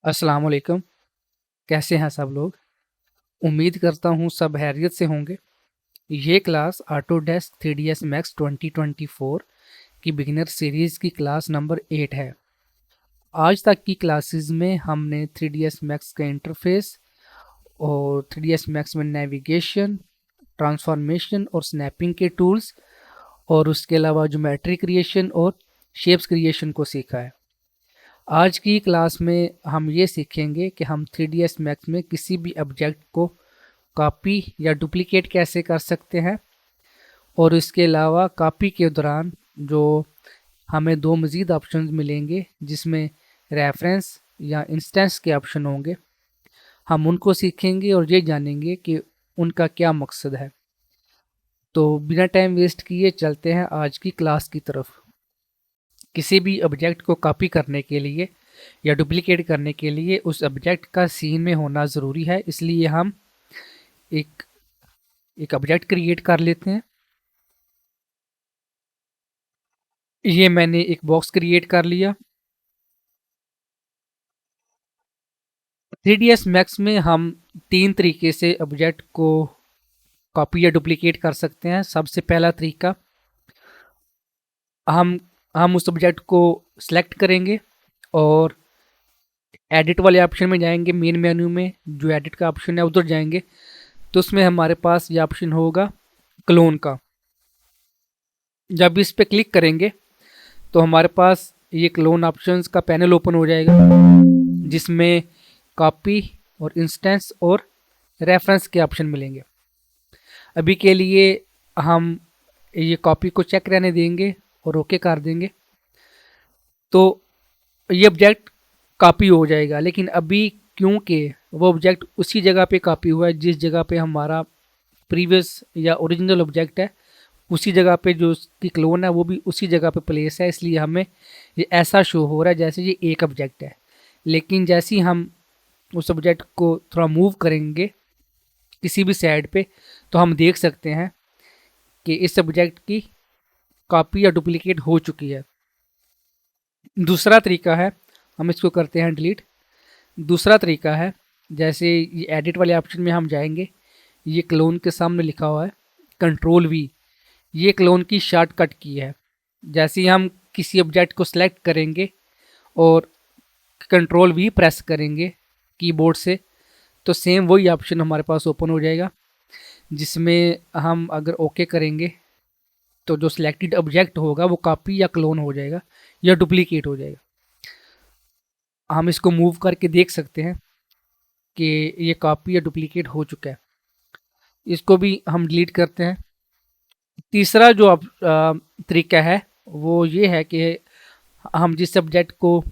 अस्सलाम वालेकुम। कैसे हैं सब लोग? उम्मीद करता हूँ सब खैरियत से होंगे। ये क्लास ऑटोडेस्क 3ds मैक्स 2024 की बिगिनर सीरीज़ की क्लास नंबर 8 है। आज तक की क्लासेस में हमने 3ds मैक्स का इंटरफेस और 3ds मैक्स में नेविगेशन, ट्रांसफॉर्मेशन और स्नैपिंग के टूल्स और उसके अलावा ज्योमेट्री क्रिएशन और शेप्स क्रिएशन को सीखा है। आज की क्लास में हम ये सीखेंगे कि हम 3ds मैक्स में किसी भी ऑब्जेक्ट को कॉपी या डुप्लीकेट कैसे कर सकते हैं और इसके अलावा कॉपी के दौरान जो हमें दो मज़ीद ऑप्शंस मिलेंगे जिसमें रेफरेंस या इंस्टेंस के ऑप्शन होंगे, हम उनको सीखेंगे और ये जानेंगे कि उनका क्या मकसद है। तो बिना टाइम वेस्ट किए चलते हैं आज की क्लास की तरफ। किसी भी ऑब्जेक्ट को कॉपी करने के लिए या डुप्लीकेट करने के लिए उस ऑब्जेक्ट का सीन में होना ज़रूरी है, इसलिए हम एक एक ऑब्जेक्ट क्रिएट कर लेते हैं। ये मैंने एक बॉक्स क्रिएट कर लिया। 3ds मैक्स में हम तीन तरीके से ऑब्जेक्ट को कॉपी या डुप्लीकेट कर सकते हैं। सबसे पहला तरीका, हम हम उस ऑब्जेक्ट को सिलेक्ट करेंगे और एडिट वाले ऑप्शन में जाएंगे। मेन मेन्यू में जो एडिट का ऑप्शन है उधर जाएंगे तो उसमें हमारे पास ये ऑप्शन होगा क्लोन का। जब इस पे क्लिक करेंगे तो हमारे पास ये क्लोन ऑप्शंस का पैनल ओपन हो जाएगा जिसमें कॉपी और इंस्टेंस और रेफरेंस के ऑप्शन मिलेंगे। अभी के लिए हम ये कॉपी को चेक रहने देंगे और ओके कर देंगे तो ये ऑब्जेक्ट कॉपी हो जाएगा। लेकिन अभी क्योंकि वो ऑब्जेक्ट उसी जगह पे कॉपी हुआ है जिस जगह पे हमारा प्रीवियस या ओरिजिनल ऑब्जेक्ट है, उसी जगह पे जो उसकी क्लोन है वो भी उसी जगह पे प्लेस है, इसलिए हमें ये ऐसा शो हो रहा है जैसे ये एक ऑब्जेक्ट है। लेकिन जैसे ही हम उस ऑब्जेक्ट को थोड़ा मूव करेंगे किसी भी साइड पे तो हम देख सकते हैं कि इस ऑब्जेक्ट की कॉपी या डुप्लीकेट हो चुकी है। दूसरा तरीका है, हम इसको करते हैं डिलीट। दूसरा तरीका है, जैसे ये एडिट वाले ऑप्शन में हम जाएंगे, ये क्लोन के सामने लिखा हुआ है Ctrl+V, ये क्लोन की शॉर्टकट की है। जैसे ही हम किसी ऑब्जेक्ट को सिलेक्ट करेंगे और Ctrl+V प्रेस करेंगे कीबोर्ड से तो सेम वही ऑप्शन हमारे पास ओपन हो जाएगा जिसमें हम अगर ओके करेंगे तो जो सिलेक्टेड ऑब्जेक्ट होगा वो कॉपी या क्लोन हो जाएगा या डुप्लीकेट हो जाएगा। हम इसको मूव करके देख सकते हैं कि ये कॉपी या डुप्लीकेट हो चुका है। इसको भी हम डिलीट करते हैं। तीसरा जो अब तरीका है वो ये है कि हम जिस सब्जेक्ट को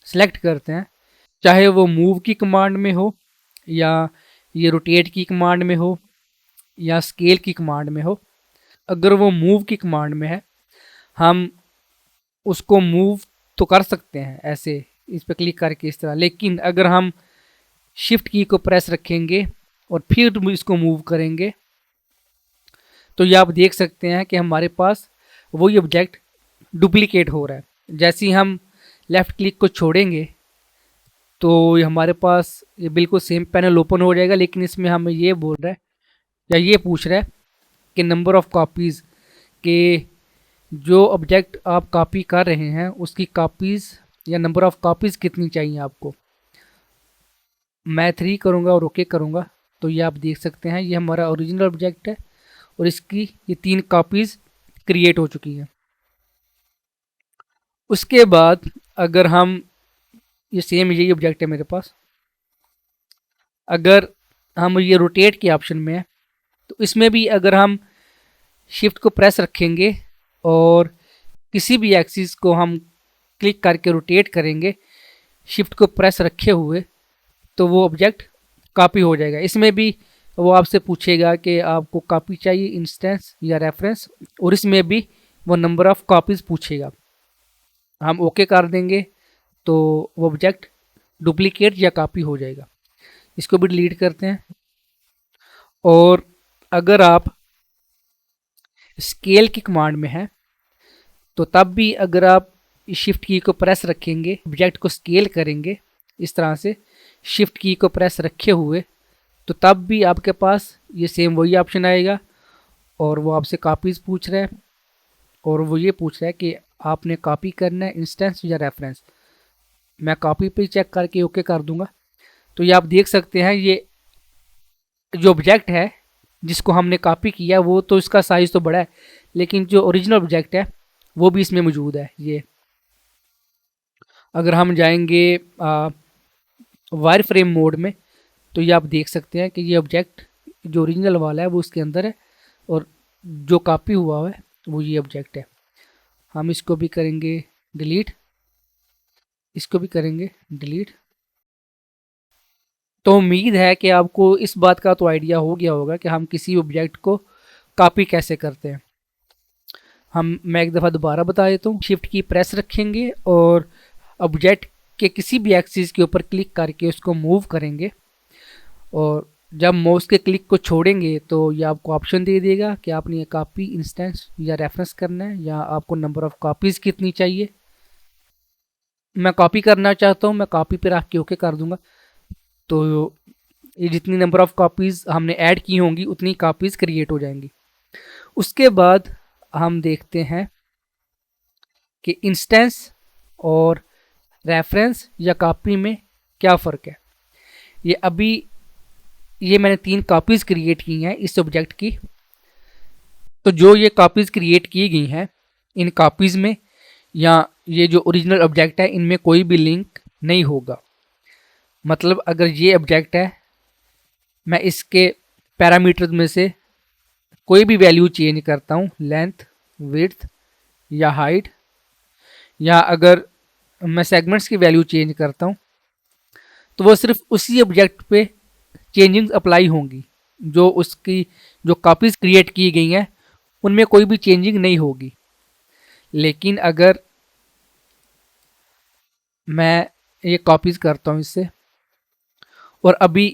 सिलेक्ट करते हैं, चाहे वो मूव की कमांड में हो या ये रोटेट की कमांड में हो या स्केल की कमांड में हो, अगर वो मूव की कमांड में है हम उसको मूव तो कर सकते हैं ऐसे इस पर क्लिक करके इस तरह। लेकिन अगर हम शिफ्ट की को प्रेस रखेंगे और फिर इसको मूव करेंगे तो ये आप देख सकते हैं कि हमारे पास वही ऑब्जेक्ट डुप्लीकेट हो रहा है। जैसे ही हम लेफ़्ट क्लिक को छोड़ेंगे तो ये हमारे पास ये बिल्कुल सेम पैनल ओपन हो जाएगा, लेकिन इसमें हमें ये बोल रहा है या ये पूछ रहा है कि नंबर ऑफ़ कॉपीज़ के जो ऑब्जेक्ट आप कॉपी कर रहे हैं उसकी कॉपीज़ या नंबर ऑफ़ कॉपीज़ कितनी चाहिए आपको। मैं 3 करूँगा और ओके करूँगा तो ये आप देख सकते हैं ये हमारा ओरिजिनल ऑब्जेक्ट है और इसकी ये 3 कॉपीज़ क्रिएट हो चुकी हैं। उसके बाद अगर हम ये सेम यही ऑब्जेक्ट है मेरे पास, अगर हम ये रोटेट के ऑप्शन में है तो इसमें भी अगर हम शिफ्ट को प्रेस रखेंगे और किसी भी एक्सिस को हम क्लिक करके रोटेट करेंगे शिफ्ट को प्रेस रखे हुए तो वो ऑब्जेक्ट कॉपी हो जाएगा। इसमें भी वो आपसे पूछेगा कि आपको कॉपी चाहिए इंस्टेंस या रेफरेंस, और इसमें भी वो नंबर ऑफ़ कॉपीज़ पूछेगा। हम ओके कर देंगे तो वो ऑब्जेक्ट डुप्लीकेट या कॉपी हो जाएगा। इसको भी डिलीट करते हैं। और अगर आप स्केल की कमांड में हैं तो तब भी अगर आप शिफ्ट की को प्रेस रखेंगे ऑब्जेक्ट को स्केल करेंगे इस तरह से शिफ्ट की को प्रेस रखे हुए, तो तब भी आपके पास ये सेम वही ऑप्शन आएगा और वो आपसे कॉपीज़ पूछ रहा है और वो ये पूछ रहा है कि आपने कॉपी करना है इंस्टेंस या रेफरेंस। मैं कॉपी पे चेक करके ओके कर दूंगा। तो ये आप देख सकते हैं, ये जो ऑब्जेक्ट है जिसको हमने कॉपी किया वो तो इसका साइज़ तो बड़ा है, लेकिन जो ओरिजिनल ऑब्जेक्ट है वो भी इसमें मौजूद है। ये अगर हम जाएंगे वायर फ्रेम मोड में, तो ये आप देख सकते हैं कि ये ऑब्जेक्ट जो ओरिजिनल वाला है वो इसके अंदर है और जो कॉपी हुआ है वो ये ऑब्जेक्ट है। हम इसको भी करेंगे डिलीट, इसको भी करेंगे डिलीट। तो उम्मीद है कि आपको इस बात का तो आइडिया हो गया होगा कि हम किसी ऑब्जेक्ट को कॉपी कैसे करते हैं। मैं एक दफ़ा दोबारा बता देता हूँ। शिफ्ट की प्रेस रखेंगे और ऑब्जेक्ट के किसी भी एक्सिस के ऊपर क्लिक करके उसको मूव करेंगे और जब माउस के क्लिक को छोड़ेंगे तो ये आपको ऑप्शन दे देगा कि आपने ये कॉपी इंस्टेंस या रेफरेंस करना है या आपको नंबर ऑफ़ कॉपीज़ कितनी चाहिए। मैं कॉपी करना चाहता हूँ, मैं कॉपी पे रख के ओके कर दूंगा। तो ये जितनी नंबर ऑफ़ कॉपीज़ हमने ऐड की होंगी उतनी कॉपीज़ क्रिएट हो जाएंगी। उसके बाद हम देखते हैं कि इंस्टेंस और रेफरेंस या कॉपी में क्या फ़र्क है। ये मैंने 3 कॉपीज़ क्रिएट की हैं इस ऑब्जेक्ट की। तो जो ये कॉपीज़ क्रिएट की गई हैं, इन कॉपीज़ में या ये जो ओरिजिनल ऑब्जेक्ट है इनमें कोई भी लिंक नहीं होगा। मतलब अगर ये ऑब्जेक्ट है, मैं इसके पैरामीटर्स में से कोई भी वैल्यू चेंज करता हूँ, लेंथ, विड्थ या हाइट, या अगर मैं सेगमेंट्स की वैल्यू चेंज करता हूँ, तो वो सिर्फ उसी ऑब्जेक्ट पे चेंजिंग्स अप्लाई होंगी। जो उसकी जो कॉपीज़ क्रिएट की गई हैं उनमें कोई भी चेंजिंग नहीं होगी। लेकिन अगर मैं ये कॉपीज़ करता हूँ इससे और अभी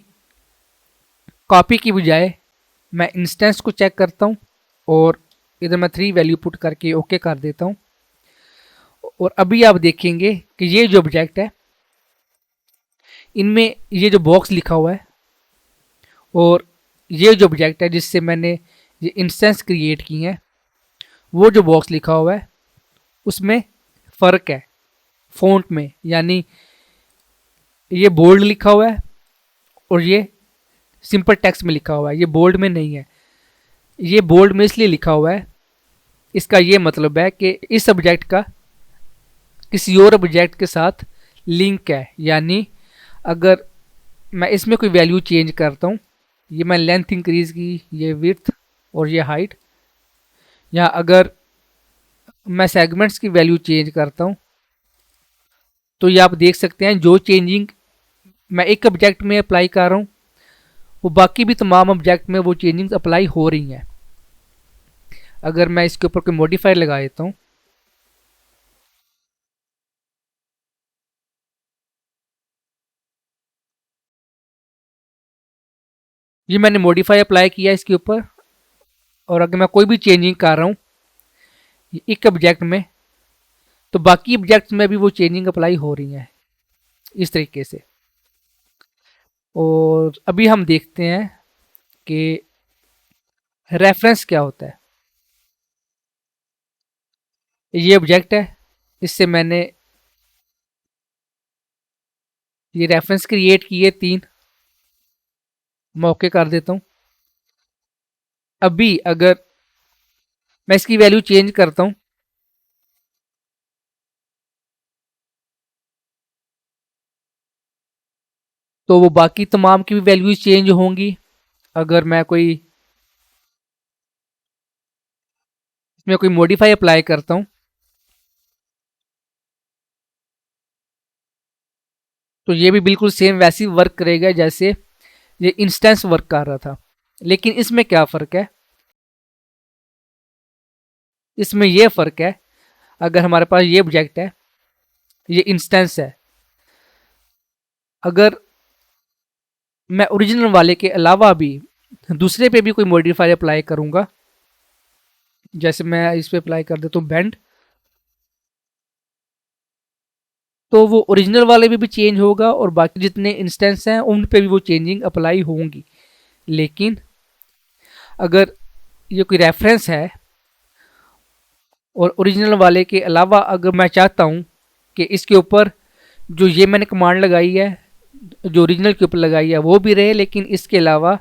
कॉपी की बजाय मैं इंस्टेंस को चेक करता हूँ और इधर मैं 3 वैल्यू पुट करके ओके कर देता हूँ, और अभी आप देखेंगे कि ये जो ऑब्जेक्ट है इनमें ये जो बॉक्स लिखा हुआ है और ये जो ऑब्जेक्ट है जिससे मैंने ये इंस्टेंस क्रिएट की है वो जो बॉक्स लिखा हुआ है उसमें फ़र्क है फ़ॉन्ट में। यानी ये बोल्ड लिखा हुआ है और ये सिंपल टेक्स्ट में लिखा हुआ है, ये बोल्ड में नहीं है। ये बोल्ड में इसलिए लिखा हुआ है, इसका ये मतलब है कि इस ऑब्जेक्ट का किसी और ऑब्जेक्ट के साथ लिंक है। यानी अगर मैं इसमें कोई वैल्यू चेंज करता हूँ, ये मैं लेंथ इंक्रीज की, ये विड्थ और ये हाइट, या अगर मैं सेगमेंट्स की वैल्यू चेंज करता हूँ, तो ये आप देख सकते हैं जो चेंजिंग मैं एक ऑब्जेक्ट में अप्लाई कर रहा हूँ वो बाकी भी तमाम ऑब्जेक्ट में वो चेंजिंग्स अप्लाई हो रही हैं। अगर मैं इसके ऊपर कोई मॉडिफायर लगा देता हूँ, ये मैंने मॉडिफाई अप्लाई किया इसके ऊपर, और अगर मैं कोई भी चेंजिंग कर रहा हूँ एक ऑब्जेक्ट में, तो बाकी ऑब्जेक्ट्स में भी वो चेंजिंग अप्लाई हो रही हैं इस तरीके से। और अभी हम देखते हैं कि रेफरेंस क्या होता है। ये ऑब्जेक्ट है, इससे मैंने ये रेफरेंस क्रिएट किए 3, मैं ओके कर देता हूँ। अभी अगर मैं इसकी वैल्यू चेंज करता हूँ, तो वो बाकी तमाम की भी वैल्यूज चेंज होंगी। अगर मैं कोई इसमें कोई मॉडिफाई अप्लाई करता हूँ, तो ये भी बिल्कुल सेम वैसी वर्क करेगा जैसे ये इंस्टेंस वर्क कर रहा था। लेकिन इसमें क्या फ़र्क है, इसमें ये फ़र्क है, अगर हमारे पास ये ऑब्जेक्ट है, ये इंस्टेंस है, अगर मैं ओरिजिनल वाले के अलावा भी दूसरे पे भी कोई मॉडिफायर अप्लाई करूँगा, जैसे मैं इस पे अप्लाई कर देता हूँ बेंड, तो वो ओरिजिनल वाले भी चेंज होगा और बाकी जितने इंस्टेंस हैं उन पे भी वो चेंजिंग अप्लाई होंगी। लेकिन अगर ये कोई रेफरेंस है और ओरिजिनल वाले के अलावा अगर मैं चाहता हूँ कि इसके ऊपर जो ये मैंने कमांड लगाई है जो ओरिजिनल के ऊपर लगाई है वो भी रहे, लेकिन इसके अलावा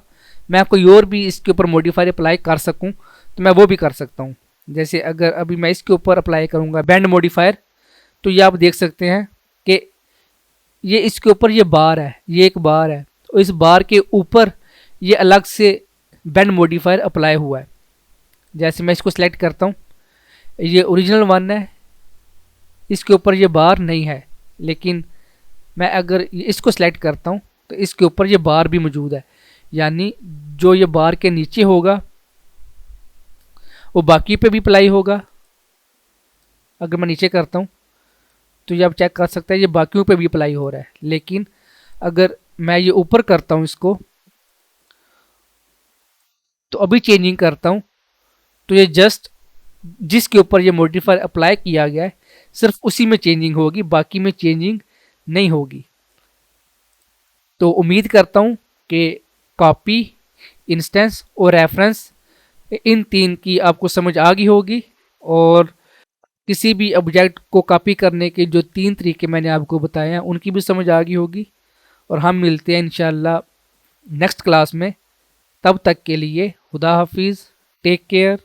मैं कोई और भी इसके ऊपर मॉडिफायर अप्लाई कर सकूं, तो मैं वो भी कर सकता हूं। जैसे अगर अभी मैं इसके ऊपर अप्लाई करूंगा बैंड मॉडिफायर, तो ये आप देख सकते हैं कि ये इसके ऊपर ये बार है, ये एक बार है, और इस बार के ऊपर ये अलग से बैंड मॉडिफायर अप्लाई हुआ है। जैसे मैं इसको सेलेक्ट करता हूँ, ये ओरिजिनल वन है, इसके ऊपर ये बार नहीं है, लेकिन मैं अगर इसको सेलेक्ट करता हूँ तो इसके ऊपर ये बार भी मौजूद है। यानी जो ये बार के नीचे होगा वो बाकी पे भी अप्लाई होगा। अगर मैं नीचे करता हूँ तो ये आप चेक कर सकते हैं ये बाकियों पे भी अप्लाई हो रहा है। लेकिन अगर मैं ये ऊपर करता हूँ इसको, तो अभी चेंजिंग करता हूँ, तो ये जस्ट जिसके ऊपर ये मॉडिफायर अप्लाई किया गया है सिर्फ उसी में चेंजिंग होगी, बाकी में चेंजिंग नहीं होगी। तो उम्मीद करता हूँ कि कॉपी, इंस्टेंस और रेफरेंस इन तीन की आपको समझ आ गई होगी, और किसी भी ऑब्जेक्ट को कॉपी करने के जो 3 तरीके मैंने आपको बताए हैं उनकी भी समझ आ गई होगी। और हम मिलते हैं इंशाल्लाह नेक्स्ट क्लास में। तब तक के लिए खुदा हाफिज़, टेक केयर।